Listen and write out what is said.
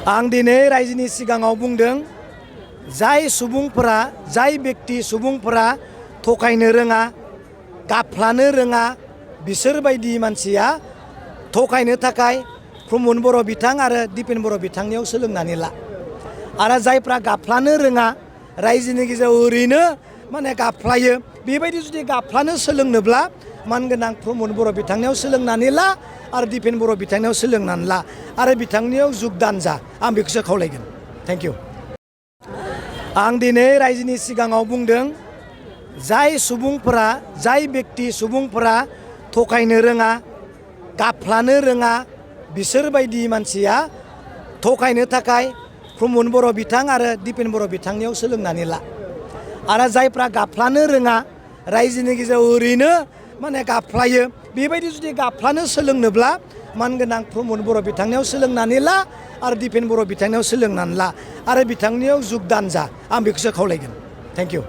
आं दिनै रायजोनि सिगाङाव बुंदों जाय सुबुंफोरा जाय व्यक्ति सुबुंफोरा थगायनो रोङा गाफ्लानो रोङा बिसोरबायदि मानसिया थगायनो थाखाय प्रमद बर' बिथां आरो दिपेन बर' बिथांनियाव सोलोंनानै ला आरो जायफ्रा गाफ्लानो रोङा रायजोनि गेजेराव ओरैनो माने गाफ्लायो बेबायदि जुदि गाफ्लानो सोलोंनोब्ला मानगोनां प्रमद बर' बिथांनियाव सोलोंनानै ला आरो दिपेन बर' बिथांनियाव सोलोंनानै ला आरो बिथांनियाव जुगदान जा आं बेखौसो खावलायगोन थेंक इउ। आं दिनै रायजोनि सिगाङाव बुंदों जाय सुबुंफोरा जाय व्यक्ति सुबुंफोरा थगायनो रोङा गाफ्लानो रोङा बिसोरबायदि मानसिया थगायनो थाखाय प्रमद बर' बिथां आरो दिपेन बर' बिथांनियाव सोलोंनानै ला आरो जायफ्रा गाफ्लानो रोङा रायजोनि गेजेराव ओरैनो माने गाफ्लायो बेबायदि जुदि गाफ्लानो सोलोंनोब्ला मानगोनां प्रमद बर' बिथांनियाव सोलोंनानै ला आरो दिपेन बर' बिथांनियाव सोलोंनानै ला आरो बिथांनियाव जुगदान जा आं बेखौसो खावलायगोन थेंक इउ।